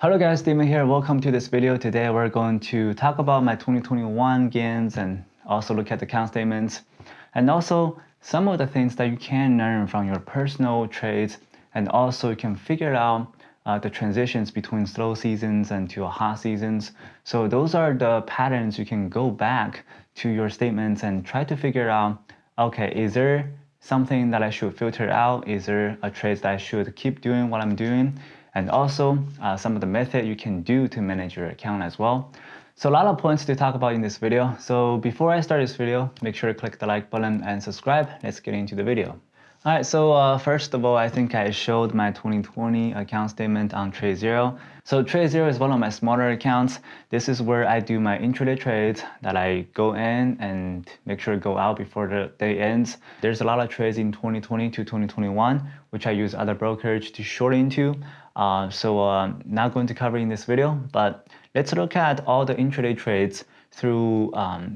Hello guys, Steven here. Welcome to this video. Today we're going to talk about my 2021 gains and also look at the account statements and also some of the things that you can learn from your personal trades, and also you can figure out the transitions between slow seasons and to hot seasons. So those are the patterns you can go back to your statements and try to figure out, okay, is there something that I should filter out? Is there a trade that I should keep doing what I'm doing? And also some of the method you can do to manage your account as well. So a lot of points to talk about in this video. So before I start this video, make sure to click the like button and subscribe. Let's get into the video. All right, so first of all, I think I showed my 2020 account statement on TradeZero. So TradeZero is one of my smaller accounts. This is where I do my intraday trades that I go in and make sure to go out before the day ends. There's a lot of trades in 2020 to 2021, which I use other brokerage to short into. Not going to cover in this video, but let's look at all the intraday trades through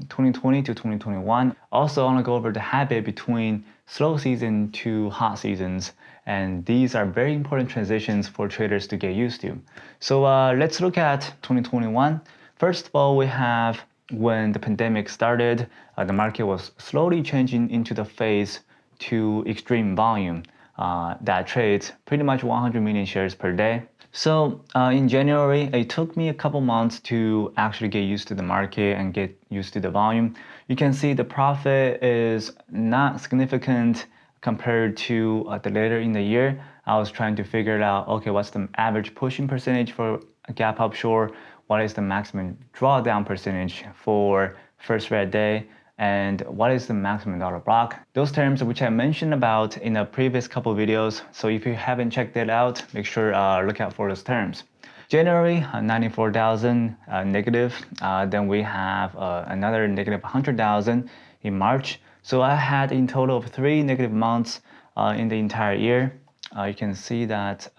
2020 to 2021. Also, I want to go over the habit between slow season to hot seasons, and these are very important transitions for traders to get used to. So let's look at 2021. First of all, we have when the pandemic started, the market was slowly changing into the phase to extreme volume. That trades pretty much 100 million shares per day. So in January, it took me a couple months to actually get used to the market and get used to the volume. You can see the profit is not significant compared to the later in the year. I was trying to figure out, okay, what's the average pushing percentage for a gap up short? What is the maximum drawdown percentage for first red day? And what is the maximum dollar block? Those terms which I mentioned about in the previous couple videos. So if you haven't checked that out, make sure look out for those terms. January, 94,000 negative. Then we have another negative 100,000 in March. So I had in total of 3 negative months in the entire year. You can see that,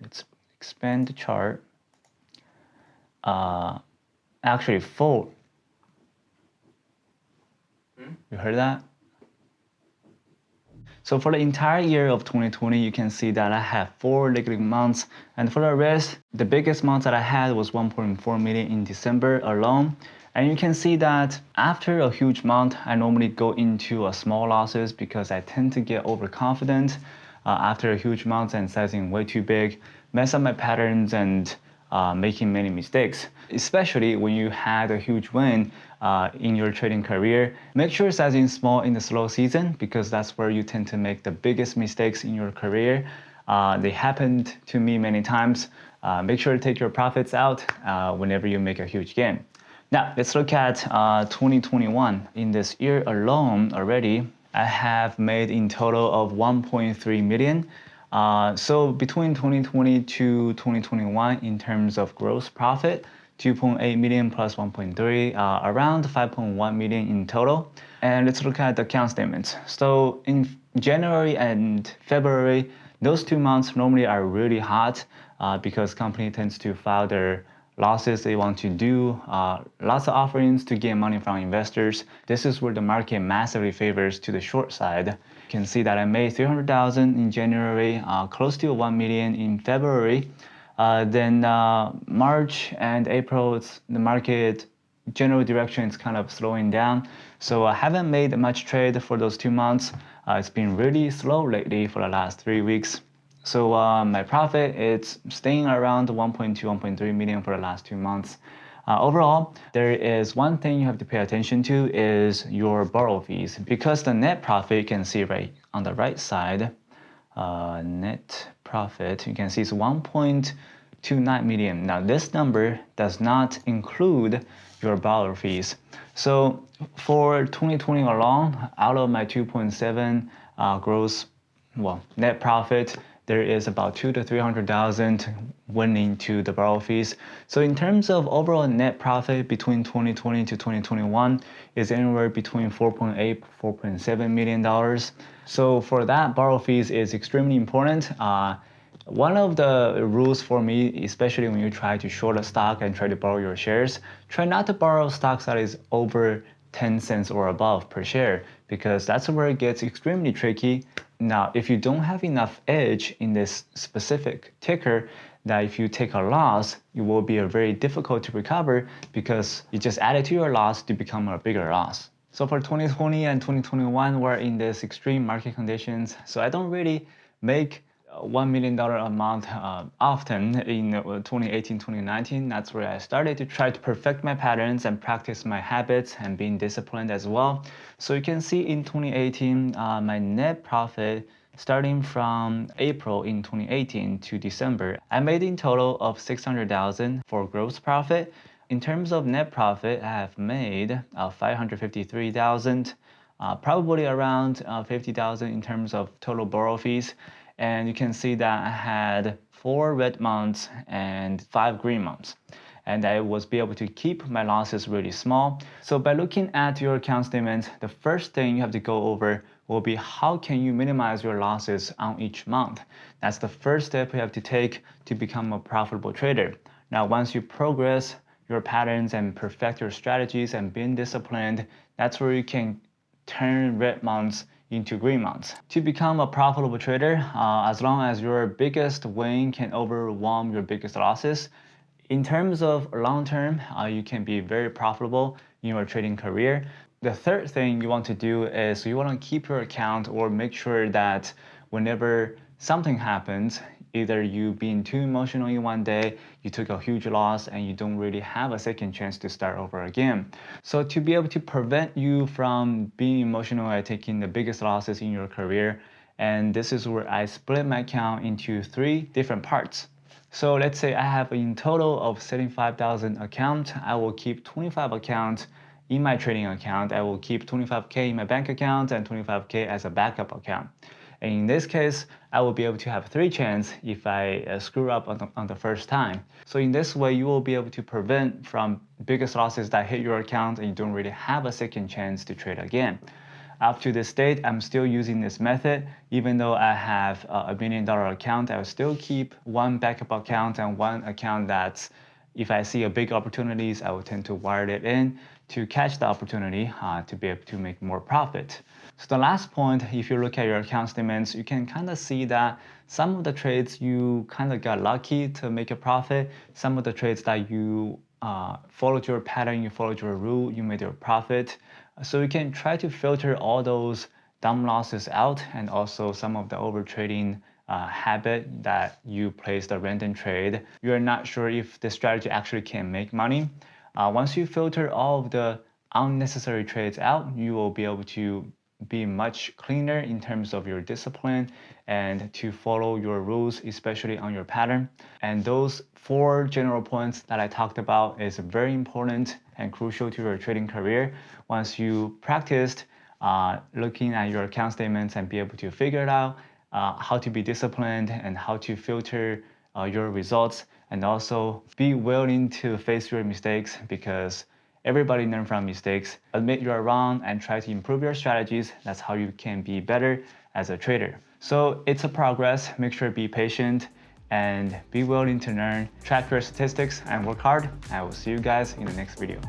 let's expand the chart. Actually 4. You heard that? So for the entire year of 2020, you can see that I have 4 negative months. And for the rest, the biggest month that I had was 1.4 million in December alone. And you can see that after a huge month, I normally go into a small losses because I tend to get overconfident after a huge month and sizing way too big, mess up my patterns and making many mistakes, especially when you had a huge win in your trading career. Make sure sizing small in the slow season because that's where you tend to make the biggest mistakes in your career. They happened to me many times. Make sure to take your profits out whenever you make a huge gain. Now, let's look at 2021. In this year alone already, I have made in total of 1.3 million. So between 2020 to 2021, in terms of gross profit, 2.8 million plus 1.3, around 5.1 million in total. And let's look at the account statements. So in January and February, those 2 months normally are really hot because company tends to file their losses. They want to do lots of offerings to get money from investors. This is where the market massively favors to the short side. You can see that I made 300,000 in January, close to 1 million in February. Then March and April, the market general direction is kind of slowing down. So I haven't made much trade for those 2 months. It's been really slow lately for the last 3 weeks. So my profit is staying around 1.2, 1.3 million for the last 2 months. Overall, there is one thing you have to pay attention to is your borrow fees, because the net profit you can see right on the right side, net profit, you can see it's 1.29 million. Now this number does not include your borrow fees. So for 2020 alone, out of my 2.7 net profit, there is about 200,000 to 300,000 went into the borrow fees. So in terms of overall net profit between 2020 to 2021 is anywhere between 4.8, 4.7 million dollars. So for that, borrow fees is extremely important. One of the rules for me, especially when you try to short a stock and try to borrow your shares, try not to borrow stocks that is over 10 cents or above per share, because that's where it gets extremely tricky. Now, if you don't have enough edge in this specific ticker, that if you take a loss, it will be very difficult to recover because you just added to your loss to become a bigger loss. So for 2020 and 2021, we're in this extreme market conditions. So I don't really make $1 million a month often in 2018, 2019. That's where I started to try to perfect my patterns and practice my habits and being disciplined as well. So you can see in 2018, my net profit starting from April in 2018 to December, I made in total of 600,000 for gross profit. In terms of net profit, I have made 553,000, probably around 50,000 in terms of total borrow fees. And you can see that I had 4 red months and 5 green months. And I was able to keep my losses really small. So by looking at your account statement, the first thing you have to go over will be how can you minimize your losses on each month. That's the first step you have to take to become a profitable trader. Now, once you progress your patterns and perfect your strategies and being disciplined, that's where you can turn red months into green months. To become a profitable trader, as long as your biggest win can overwhelm your biggest losses, in terms of long term, you can be very profitable in your trading career. The third thing you want to do is you want to keep your account or make sure that whenever something happens, either you being too emotional in one day, you took a huge loss and you don't really have a second chance to start over again. So to be able to prevent you from being emotional and taking the biggest losses in your career, and this is where I split my account into 3 different parts. So let's say I have in total of 75,000 accounts. I will keep 25 accounts in my trading account. I will keep 25K in my bank account and 25K as a backup account. And in this case, I will be able to have 3 chances if I screw up on the first time. So in this way, you will be able to prevent from biggest losses that hit your account and you don't really have a second chance to trade again. Up to this date, I'm still using this method. Even though I have a $1 million account, I will still keep 1 backup account and 1 account that's, if I see a big opportunities, I will tend to wire it in to catch the opportunity to be able to make more profit. So the last point, if you look at your account statements, you can kind of see that some of the trades you kind of got lucky to make a profit. Some of the trades that you followed your pattern, you followed your rule, you made your profit. So you can try to filter all those dumb losses out and also some of the overtrading habit that you placed a random trade. You're not sure if the strategy actually can make money. Once you filter all of the unnecessary trades out, you will be able to be much cleaner in terms of your discipline and to follow your rules, especially on your pattern. And those 4 general points that I talked about is very important and crucial to your trading career. Once you practiced looking at your account statements and be able to figure it out, how to be disciplined and how to filter your results, and also be willing to face your mistakes because everybody learns from mistakes. Admit you're wrong and try to improve your strategies. That's how you can be better as a trader. So it's a progress. Make sure to be patient and be willing to learn. Track your statistics and work hard. I will see you guys in the next video.